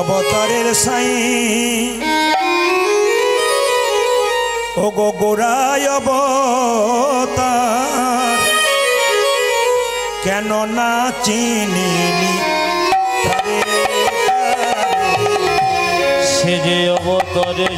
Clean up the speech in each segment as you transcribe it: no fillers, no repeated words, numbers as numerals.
অবতারের সাই ও গো গোড়ায় অবতার কেন না চিনিনি সে যে অবতারে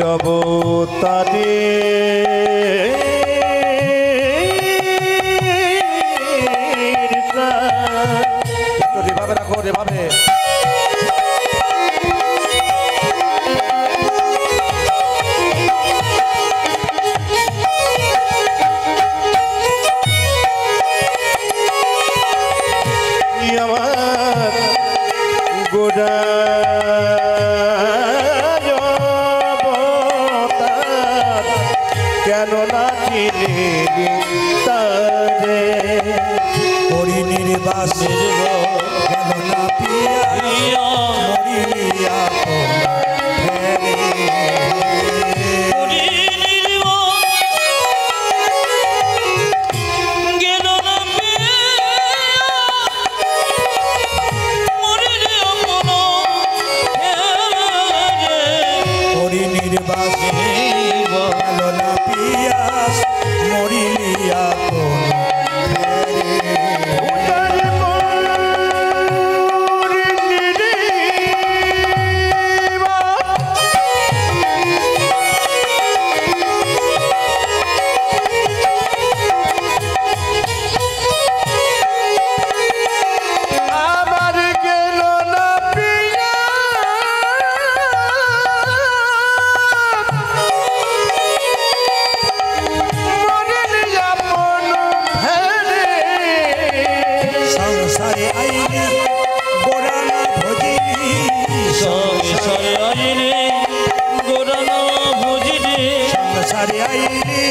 অবতারে যেভাবে রাখো যেভাবে আমার গোড়া কেন না চিনি তারে হরি নির্বাসের কেন না পিয়া মরিয়া হরি নির্বাসে কেন না পিয়াস মরিয়া সংসারে আইনি গোরানা ভজিনি সংসারে আইনি গোরানা ভজিনি সংসারে আইনি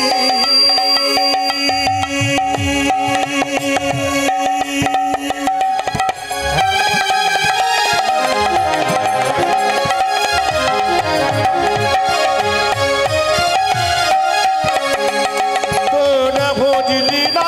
তোরা ভজলি না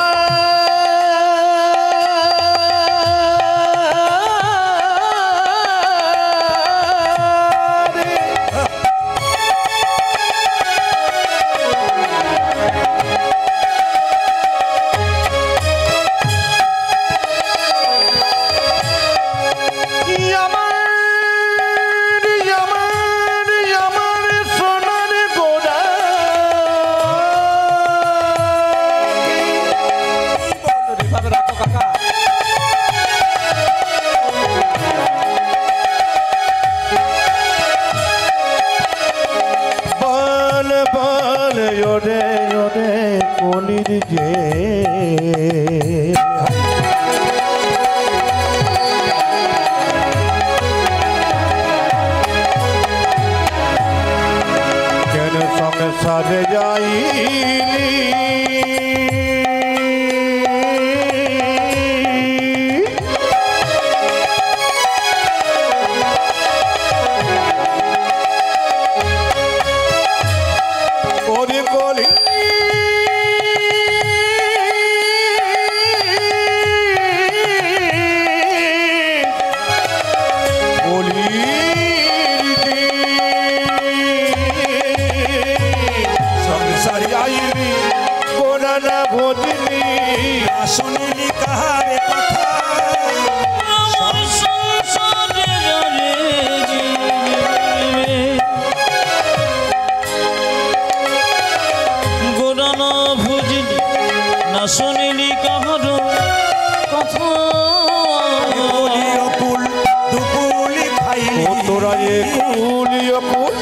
ওরে ওরে কলির যে কেন সংসারে যাইলি ভজলি শুনিলি কাহারে কথা গোরানা ভজিলি না শুনিলি কাহার কথা অকুল দুকুলি খাইলি তোরা একুল অকুল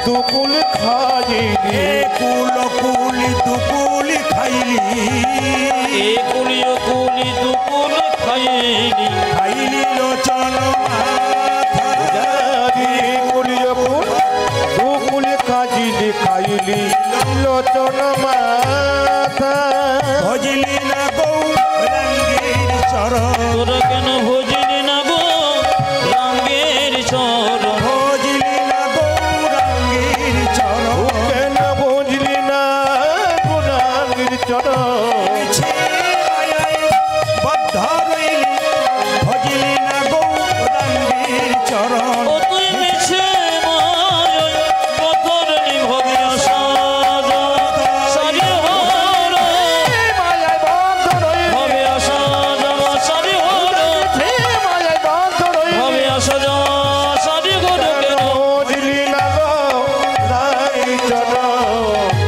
দুকুল খাইলি একুল অকুল দুকুলি খাইলি একুল অকুল দুকুল খাইলি খাইলি লোচন লোচন মাতা ভজলি না গৌরাঙ্গীর চরণ তোরা কেন ভজিলি না গো রঙ্গের চরণ ভজলি না গৌরাঙ্গীর চরণ কেন বুঝলি না গুণাঙ্গীর চরণ মিছে মায়ায় বদ্ধ রইলি ভজলি না গৌরাঙ্গীর চরণ ও তুই মিছে মায় পথরনি ভবিয়া সাজা সারি হর মায়ায় বন্ধ রইলি ভবিয়া সাজা সারি হর মায়ায় বন্ধ রইলি ভবিয়া সাজা সারি হর কেন বুঝলি না গৌরাঙ্গীর চরণ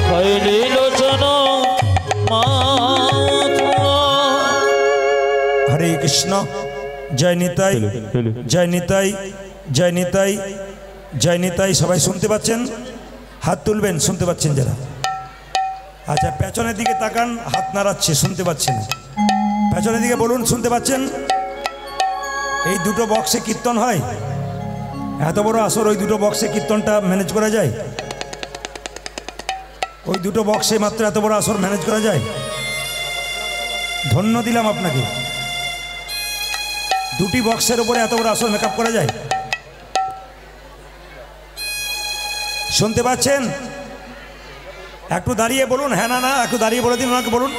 হইলি লোচন মাথা হরে কৃষ্ণ জয় নিতাই জয় নিতাই জয় নিতাই জয় নিতাই সবাই শুনতে পাচ্ছেন হাত তুলবেন শুনতে পাচ্ছেন যারা আচ্ছা পেছনের দিকে তাকান হাত নাড়াচ্ছে শুনতে পাচ্ছেন পেছনের দিকে বলুন শুনতে পাচ্ছেন এই দুটো বক্সে কীর্তন হয় এত বড় আসর ওই দুটো বক্সে কীর্তনটা ম্যানেজ করা যায় ওই দুটো বক্সে মাত্র এত বড় আসর ম্যানেজ করা যায় ধন্য দিলাম আপনাকে দুটি বক্সের উপরে এত বড় আসর মেকআপ করা যায় শুনতে পাচ্ছেন একটু দাঁড়িয়ে বলুন হ্যাঁ না না একটু দাঁড়িয়ে বলে দিন ওনাকে বলুন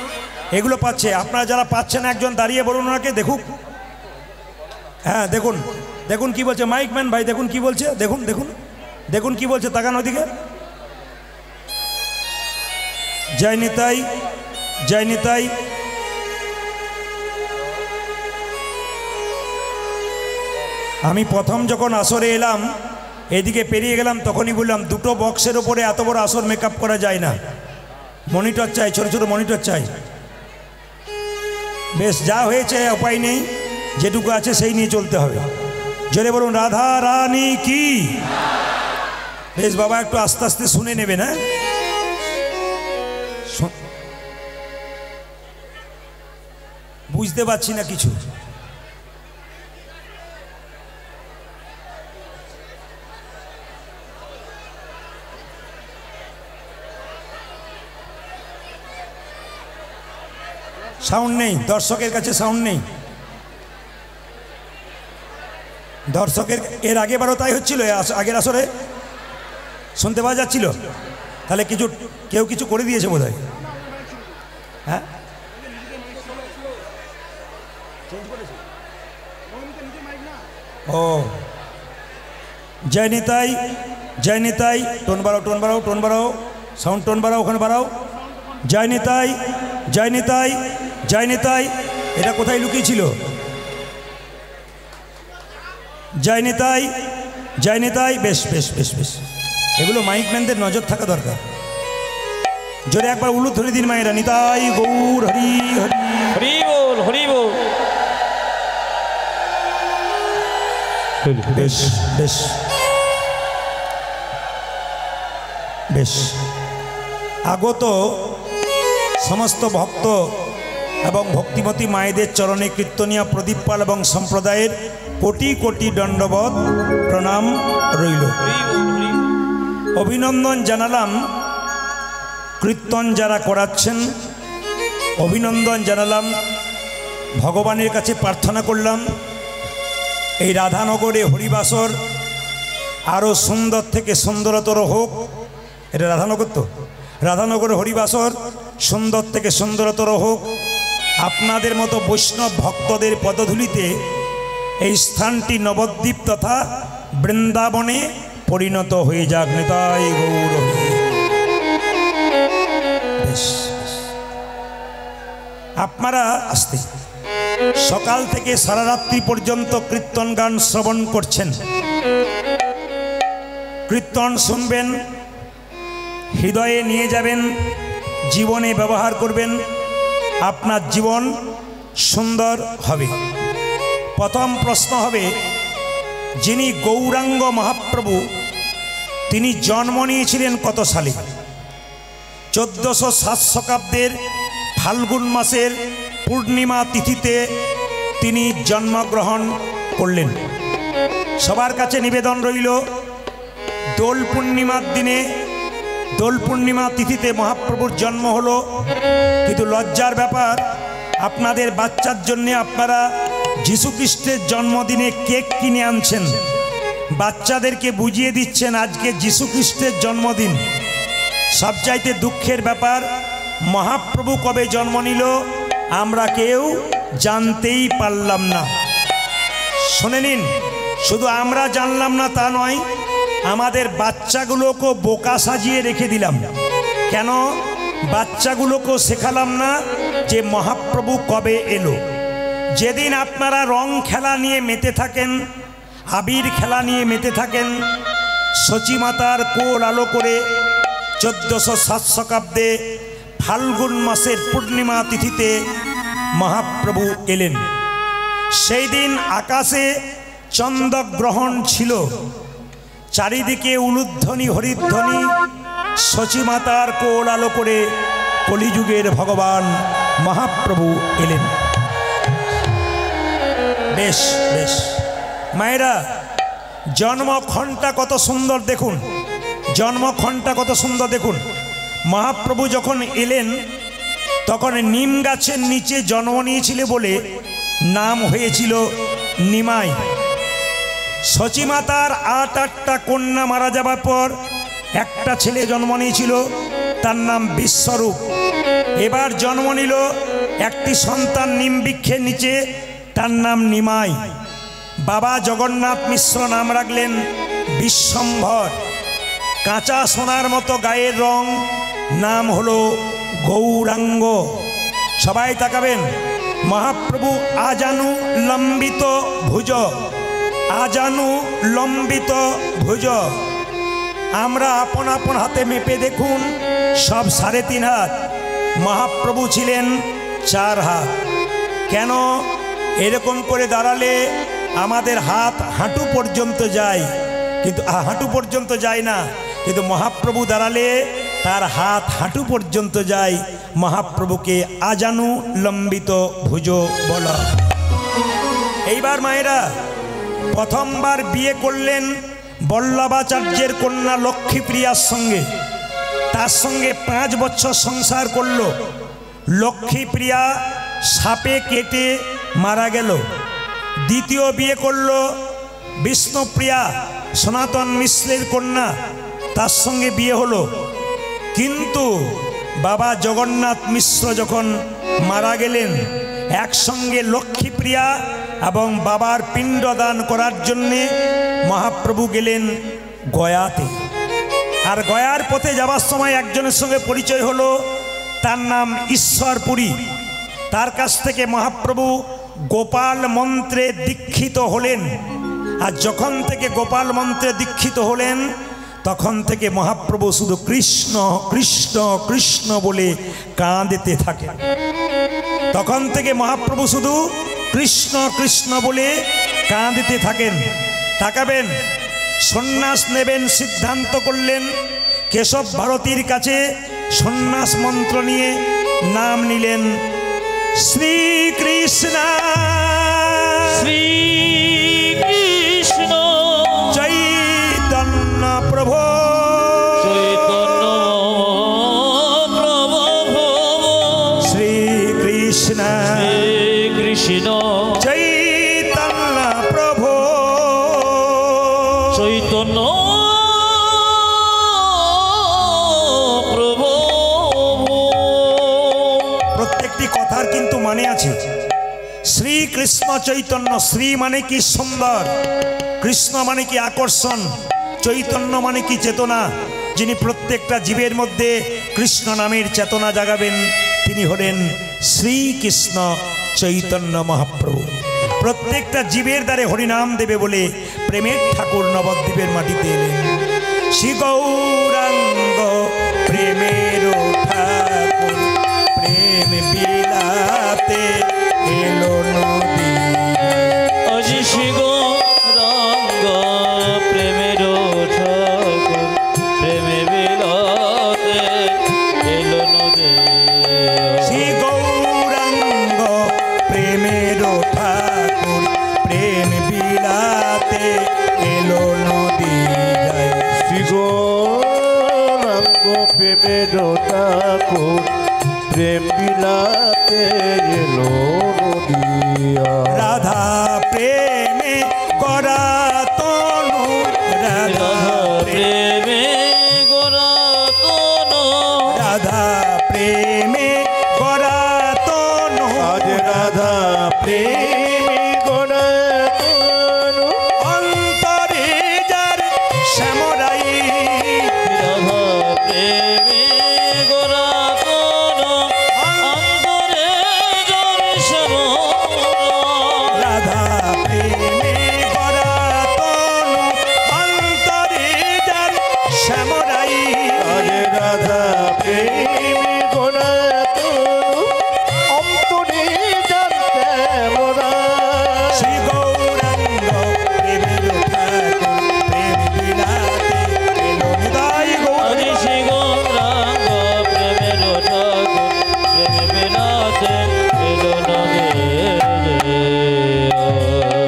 এগুলো পাচ্ছে আপনারা যারা পাচ্ছেন একজন দাঁড়িয়ে বলুন ওনাকে দেখুক হ্যাঁ দেখুন দেখুন কি বলছে মাইক ম্যান ভাই দেখুন কি বলছে দেখুন দেখুন দেখুন কি বলছে তাকান ওদিকে জয় নিতাই জয় নিতাই আমি প্রথম যখন আসরে এলাম এদিকে পেরিয়ে গেলাম তখনই বললাম দুটো বক্সের ওপরে এত বড় আসর মেকআপ করা যায় না মনিটর চাই ছোট ছোট মনিটর চাই বেশ যা হয়েছে উপায় নেই যেটুকু আছে সেই নিয়ে চলতে হবে জোরে বলুন রাধা রানী কি বেশ বাবা একটু আস্তে আস্তে শুনে নেবেন হ্যাঁ বুঝতে পারছি না কিছু সাউন্ড নেই দর্শকের কাছে সাউন্ড নেই দর্শকের এর আগেবারও তাই হচ্ছিল আগের আসরে শুনতে পাওয়া যাচ্ছিল তাহলে কিছু কেউ কিছু করে দিয়েছে বোধ হয় হ্যাঁ ও জয় নিতাই জয় নিতাই টোন বাড়াও টোন বাড়াও টোন বাড়াও সাউন্ড টোন বাড়াও ওখানে বাড়াও জয় নিতাই জয় নিতাই জয় নিতাই এটা কোথায় লুকিয়েছিল জয় নিতাই জয় নিতাই বেশ বেশ বেশ বেশ এগুলো মাইকম্যানদের নজর থাকা দরকার জোরে একবার উলু ধরে দিন মায়েরা নিতাই গৌর হরি হরি হরি বল হরি বল বেশ বেশ বেশ আগত সমস্ত ভক্ত এবং ভক্তিমতী মায়েদের চরণে কীর্তনিয়া প্রদীপ পাল এবং সম্প্রদায়ের কোটি কোটি দণ্ডবত প্রণাম রইল অভিনন্দন জানালাম কীর্তন যারা করাচ্ছেন অভিনন্দন জানালাম ভগবানের কাছে প্রার্থনা করলাম এই রাধানগরে হরিবাসর আরও সুন্দর থেকে সুন্দরতর হোক এটা রাধানগর তো রাধানগরে হরিবাসর সুন্দর থেকে সুন্দরতর হোক আপনাদের মতো বৈষ্ণব ভক্তদের পদধূলিতে এই স্থানটি নবদ্বীপ তথা বৃন্দাবনে পরিণত হয়ে যাক নিতাই গৌর আপনারা আসতে সকাল থেকে সারা রাত্রি পর্যন্ত কীর্তন গান শ্রবণ করছেন কীর্তন শুনবেন হৃদয়ে নিয়ে যাবেন জীবনে ব্যবহার করবেন আপনার জীবন সুন্দর হবে প্রথম প্রশ্ন হবে যিনি গৌরাঙ্গ মহাপ্রভু তিনি জন্ম নিয়েছিলেন কত সালে 1407 শতাব্দের ফাল্গুন মাসের পূর্ণিমা তিথিতে তিনি জন্মগ্রহণ করলেন সবার কাছে নিবেদন রইল দোল পূর্ণিমার দিনে দোল পূর্ণিমা তিথিতে মহাপ্রভুর জন্ম হলো, কিন্তু লজ্জার ব্যাপার আপনাদের বাচ্চার জন্যে আপনারা যীশুখ্রিস্টের জন্মদিনে কেক কিনে আনছেন, বাচ্চাদেরকে বুঝিয়ে দিচ্ছেন আজকে যীশুখ্রিস্টের জন্মদিন। সবচাইতে দুঃখের ব্যাপার, মহাপ্রভু কবে জন্ম নিল আমরা কেউ জানতেই পারলাম না। শুনে নিন, শুধু আমরা জানলাম না তা নয়, আমাদের বাচ্চাগুলোকে বোকা সাজিয়ে রেখে দিলাম। কেন? বাচ্চাগুলোকে শেখালাম না যে মহাপ্রভু কবে এলো। যেদিন আপনারা রং খেলা নিয়ে মেতে থাকেন, আবির খেলা নিয়ে মেতে থাকেন, সচিমাতার কোল আলো করে 1407 শতাব্দে ফাল্গুন মাসের পূর্ণিমা তিথিতে মহাপ্রভু এলেন। সেই দিন আকাশে চন্দ্রগ্রহণ ছিল, চারিদিকে উলুধ্বনি হরিধ্বনি, সচিমাতার কোল আলো করে কলিযুগের ভগবান মহাপ্রভু এলেন। বেশ বেশ মায়েরা, জন্মক্ষণটা কত সুন্দর দেখুন, জন্মক্ষণটা কত সুন্দর দেখুন। মহাপ্রভু যখন এলেন তখন নিম গাছের নিচে জন্ম নিয়েছিল বলে নাম হয়েছিল নিমাই। সচিমাতার 8টা কন্যা মারা যাবার পর একটা ছেলে জন্ম নিয়েছিল, তার নাম বিশ্বরূপ। এবার জন্ম নিল একটি সন্তান নিম বৃক্ষের নিচে, তার নাম নিমাই। বাবা জগন্নাথ মিশ্র নাম রাখলেন বিশ্বম্ভর। কাঁচা সোনার মতো গায়ের রং, নাম হলো গৌরাঙ্গ। সবাই তাকাবেন, মহাপ্রভু আজানু লম্বিত ভুজ, আজানু লম্বিত ভুজ। আমরা আপন আপন হাতে মেপে দেখুন, সব 3.5 হাত। মহাপ্রভু ছিলেন 4 হাত। কেন? এরকম করে দাঁড়ালে আমাদের হাত হাঁটু পর্যন্ত যায়, কিন্তু হাঁটু পর্যন্ত যায় না, কিন্তু মহাপ্রভু দাঁড়ালে তার হাত হাঁটু পর্যন্ত যায়। মহাপ্রভুকে আজানু লম্বিত ভুজ বলা। এইবার মায়েরা, প্রথমবার বিয়ে করলেন বল্লভাচার্যের কন্যা লক্ষ্মীপ্রিয়ার সঙ্গে, তার সঙ্গে 5 বছর সংসার করল। লক্ষ্মীপ্রিয়া সাপে কেটে মারা গেল। দ্বিতীয় বিয়ে করল বিষ্ণুপ্রিয়া, সনাতন মিশ্রের কন্যা, তার সঙ্গে বিয়ে হলো। কিন্তু বাবা জগন্নাথ মিশ্র যখন মারা গেলেন, একসঙ্গে লক্ষ্মীপ্রিয়া এবং বাবার পিণ্ডদান করার জন্যে মহাপ্রভু গেলেন গয়াতে। আর গয়ার পথে যাবার সময় একজনের সঙ্গে পরিচয় হলো, তার নাম ঈশ্বরপুরী। তার কাছ থেকে মহাপ্রভু গোপাল মন্ত্রে দীক্ষিত হলেন। আর যখন থেকে গোপাল মন্ত্রে দীক্ষিত হলেন, তখন থেকে মহাপ্রভু শুধু কৃষ্ণ কৃষ্ণ কৃষ্ণ বলে কাঁদতে থাকেন। তখন থেকে মহাপ্রভু শুধু কৃষ্ণ কৃষ্ণ বলে কাঁদতে থাকেন। তাকাবেন, সন্ন্যাস নেবেন সিদ্ধান্ত করলেন। কেশব ভারতীর কাছে সন্ন্যাস মন্ত্র নিয়ে নাম নিলেন শ্রীকৃষ্ণ শ্রীকৃষ্ণ চৈতন্য প্রভু চৈতন্য প্রভু শ্রীকৃষ্ণ শ্রীকৃষ্ণ চৈতন্য প্রভু চৈতন্য প্রভু। প্রত্যেকটি কথার কিন্তু মানে আছে। শ্রীকৃষ্ণ চৈতন্য, শ্রী মানে কি সুন্দর, কৃষ্ণ মানে কি আকর্ষণ, চৈতন্য মানে কি চেতনা। যিনি প্রত্যেকটা জীবের মধ্যে কৃষ্ণ নামের চেতনা জাগাবেন, তিনি হলেন শ্রীকৃষ্ণ চৈতন্য মহাপ্রভু। প্রত্যেকটা জীবের দ্বারে হরিনাম দেবে বলে প্রেমের ঠাকুর নবদ্বীপের মাটিতে এলেন। শ্রী গৌরাঙ্গ প্রেমের ঠাকুর, প্রেম বিলাতে এলো নদী। আজি শিগো রঙ্গ প্রেমের ঠাকুর, প্রেমে বিলাতে এলো নদী। শ্রী গৌরাঙ্গ প্রেমের ঠাকুর, প্রেম বিলাতে এলো নদী। শ্রী গৌরাঙ্গ প্রেমের ঠাকুর প্রেম বিলাতে এলো নদিয়া। রাধা প্রেমে করা তনু, রাধা প্রেমে গোরা তনু, রাধা প্রেমে করা তনু, আজ রাধা প্রেমী গোড়া তনু, অন্তরে যার শ্যামরাই, রাধা প্রেমে গোরা তনু, অন্তরে জল শ্যামল। রাধা প্রেমে করা তনু, অন্তরে যার শ্যামরাই, আজ রাধা প্রেমী গোড়া তনু, অন্তরে জানতে মোরা। শ্রী গৌরাঙ্গ প্রেমের ঠাকুর প্রেম বিলাতে এলো নিতাই গৌর। আদি শ্রী গৌরাঙ্গ প্রেমের ঠাকুর প্রেমে বিলাতে এলো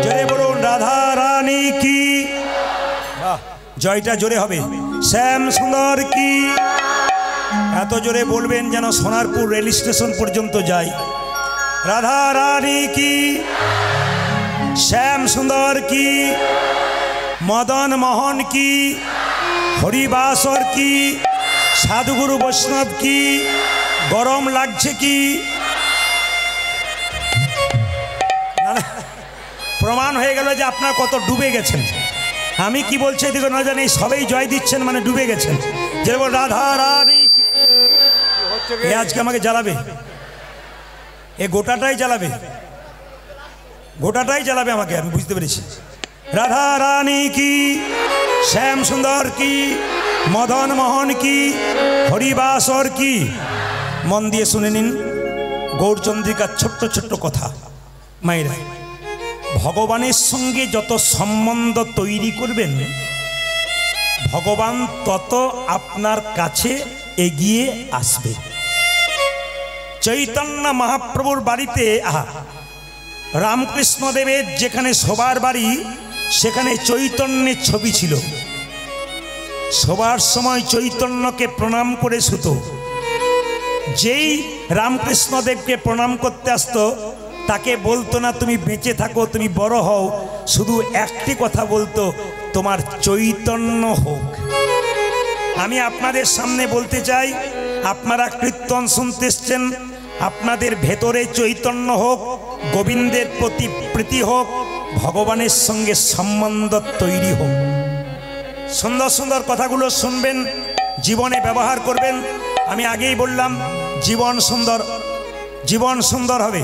জোরে বলুন রাধা রানী কি। জয়টা জোরে হবে। শ্যাম সুন্দর কি। এত জোরে বলবেন যেন সোনারপুর রেল স্টেশন পর্যন্ত যায়। রাধা রানী কি, শ্যাম সুন্দর কি, মদন মোহন কি, হরিবাসর কি, সাধুগুরু বৈষ্ণব কি। গরম লাগছে কি? না, না, প্রমাণ হয়ে গেল যে আপনার কত ডুবে গেছেন। আমি কি বলছি এদিকে না জানি, সবাই জয় দিচ্ছেন মানে ডুবে গেছেন। যেমন রাধা রানী কি। এ আজকে আমাকে জ্বালাবে, এ গোটাটাই জ্বালাবে, গোটাটাই জ্বালাবে আমাকে, আমি বুঝতে পেরেছি। রাধা রানী কি, শ্যাম সুন্দর কি, মদন মোহন কি, হরিবাসর কি। মন দিয়ে শুনে নিন গৌরচন্দ্রিকার ছোট্ট ছোট্ট কথা। মায়েরা, ভগবানের সঙ্গে যত সম্বন্ধ তৈরি করবেন, ভগবান তত আপনার কাছে এগিয়ে আসবে। চৈতন্য মহাপ্রভুর বাড়িতে রামকৃষ্ণ দেবের যেখানে শোবার বাড়ি, সেখানে চৈতন্যের ছবি ছিল। শোবার সময় চৈতন্যকে প্রণাম করে শুত। যেই রামকৃষ্ণ দেবকে প্রণাম করতে আসতো, তাকে বলতো না তুমি বেঁচে থাকো, তুমি বড় হও, শুধু একটি কথা বলতো, তোমার চৈতন্য হোক। আমি আপনাদের সামনে বলতে চাই, আপনারা কীর্তন শুনতে এসছেন, আপনাদের ভেতরে চৈতন্য হোক, গোবিন্দের প্রতি প্রীতি হোক, ভগবানের সঙ্গে সম্বন্ধ তৈরি হোক। সুন্দর সুন্দর কথাগুলো শুনবেন, জীবনে ব্যবহার করবেন। আমি আগেই বললাম জীবন সুন্দর, জীবন সুন্দর হবে।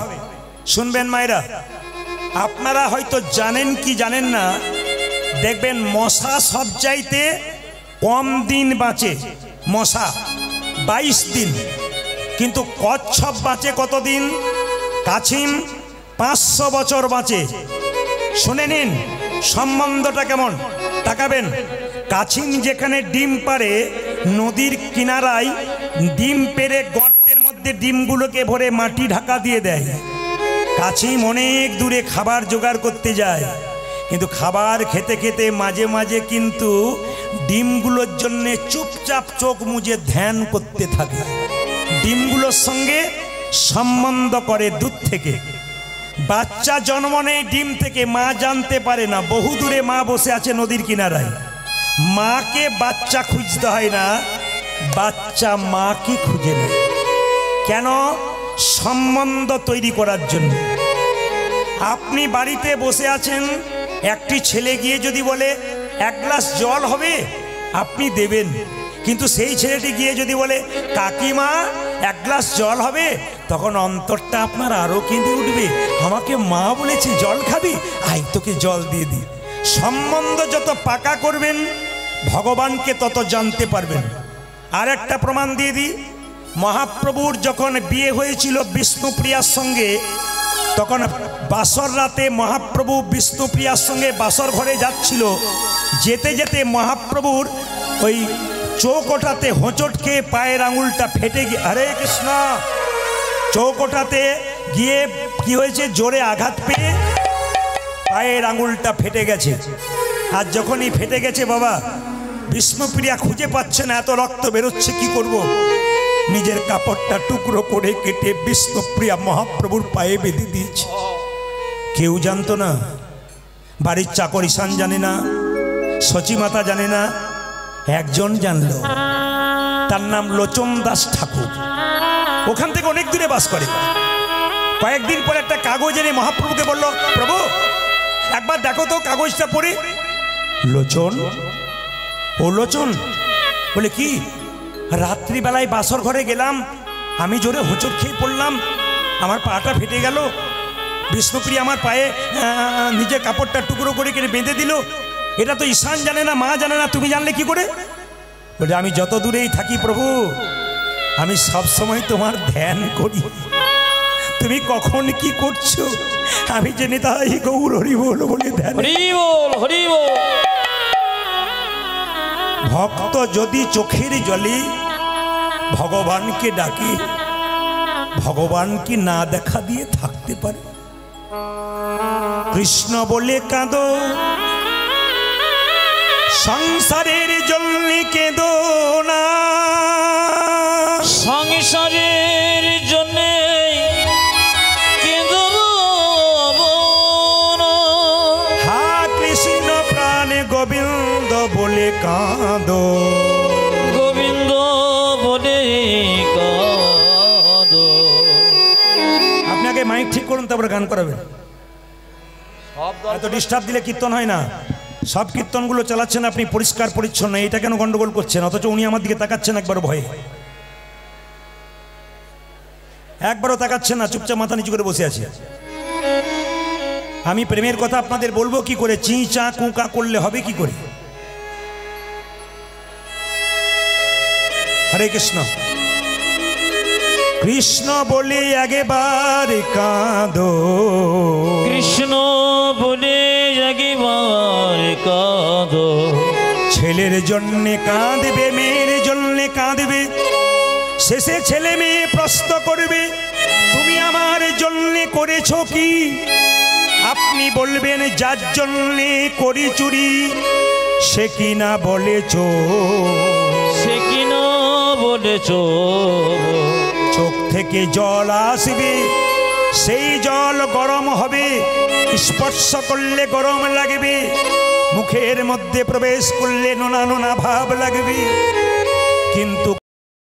শুনবেন মায়েরা, আপনারা হয়তো জানেন কি জানেন না, দেখবেন মশা সব চাইতে কম দিন বাঁচে। মশা 22 দিন, কিন্তু কচ্ছপ বাঁচে কতদিন? কাছিম 500 বছর বাঁচে। শুনে নিন সম্বন্ধটা কেমন, তাকাবেন। কাছিম যেখানে ডিম পাড়ে, নদীর কিনারায় ডিম পেড়ে গর্তের মধ্যে ডিমগুলোকে ভরে মাটি ঢাকা দিয়ে দেয়। কাছিম অনেক দূরে খাবার জোগাড় করতে যায়, কিন্তু খাবার খেতে খেতে মাঝে মাঝে কিন্তু ডিমগুলোর জন্য চুপচাপ চোখ মুজে ধ্যান করতে থাকে। ডিমগুলোর সঙ্গে সম্বন্ধ করে দূর থেকে। বাচ্চা জন্ম নেয় ডিম থেকে, মা জানতে পারে না, বহু দূরে মা বসে আছে নদীর কিনারায়। মাকে বাচ্চা খুঁজতে হয় না, বাচ্চা মাকে খুঁজে নেয়। কেন? সম্বন্ধ তৈরি করার জন্য। আপনি বাড়িতে বসে আছেন, একটি ছেলে গিয়ে যদি বলে 1 গ্লাস জল হবে, আপনি দেবেন। কিন্তু সেই ছেলেটি গিয়ে যদি বলে কাকিমা 1 গ্লাস জল হবে, তখন অন্তরটা আপনার আরও কেঁদে উঠবে। আমাকে মা বলেছে জল খাবি, আই তোকে জল দিয়ে দিই। সম্বন্ধ যত পাকা করবেন, ভগবানকে তত জানতে পারবেন। আর একটা প্রমাণ দিয়ে দিই, মহাপ্রভুর যখন বিয়ে হয়েছিল বিষ্ণুপ্রিয়ার সঙ্গে, তখন বাসর রাতে মহাপ্রভু বিষ্ণুপ্রিয়ার সঙ্গে বাসর ঘরে যাচ্ছিল। যেতে যেতে মহাপ্রভুর ওই চৌকোটাতে হোঁচট খেয়ে পায়ের আঙুলটা ফেটে গিয়ে, হরে কৃষ্ণ, চৌকোটাতে গিয়ে কি হয়েছে, জোরে আঘাত পেয়ে পায়ের আঙুলটা ফেটে গেছে। আর যখনই ফেটে গেছে বাবা, বিষ্ণুপ্রিয়া খুঁজে পাচ্ছে না, এত রক্ত বেরোচ্ছে, কি করব? নিজের কাপড়টা টুকরো করে কেটে বিষ্ণুপ্রিয়া মহাপ্রভুর পায়ে বেঁধে দিয়েছে। কেউ জানতো না, বাড়ির চাকর ঈশান জানে না, সচিমাতা জানে না, একজন জানলো, তার নাম লোচন দাস ঠাকুর। ওখান থেকে অনেক দূরে বাস করে। কয়েকদিন পর একটা কাগজ এনে মহাপ্রভুকে বলল, প্রভু একবার দেখো তো কাগজটা পড়ে। লোচন, ও লোচন, বলে কি? রাত্রিবেলায় বাসর ঘরে গেলাম, আমি জোরে হোঁচট খেয়ে পড়লাম, আমার পাটা ফেটে গেল, বিষ্ণুপ্রিয়া আমার পায়ে নিজের কাপড়টা টুকরো করে কেটে বেঁধে দিল। এটা তো ঈশান জানে না, মা জানে না, তুমি জানলে কি করে? বলে আমি যত দূরেই থাকি প্রভু, আমি সব সময় তোমার ধ্যান করি, তুমি কখন কি করছো আমি জেনে তাই গৌর হরি বল বলে ধ্যান। ভক্ত যদি চোখের জলে ভগবানকে ডাকে, ভগবান কি না দেখা দিয়ে থাকতে পারে? কৃষ্ণ বলে কাঁদো, সংসারের জন্য কেঁদো না, সংসারের জন্য কেঁদো না। হা কৃষ্ণ প্রাণে গোবিন্দ বলে কাঁদো, গোবিন্দ বলে কাঁদো। আপনাকে মাইক ঠিক করুন, তারপরে গান করাবেন। এত ডিস্টার্ব দিলে কীর্তন হয় না। সব কীর্তনগুলো চালাচ্ছেন আপনি পরিষ্কার পরিচ্ছন্ন, এটা কেন গন্ডগোল করছেন? অথচ উনি আমার দিকে তাকাচ্ছেন একবারও ভয়ে, একবারও তাকাচ্ছেন না, চুপচাপ মাথা নিচু করে বসে আছে। আমি প্রেমের কথা আপনাদের বলবো কি করে? চি চা কুকা করলে হবে কি করে? হরে কৃষ্ণ। কৃষ্ণ বলে একবার কাঁদো, কৃষ্ণ বলে একবার কাঁদো। ছেলের জন্যে কাঁদবে, মেয়ের জন্যে কাঁদবে, শেষে ছেলে মেয়ে প্রশ্ন করবে তুমি আমার জন্যে করেছো কি? আপনি বলবেন যার জন্যে করি চুরি, সে কিনা বলেছ, সে কিনা বলেছ। চোখ থেকে জল আসবে, সেই জল গরম হবে, স্পর্শ করলে গরম লাগবে, মুখের মধ্যে প্রবেশ করলে নোনা নোনা ভাব লাগবে, কিন্তু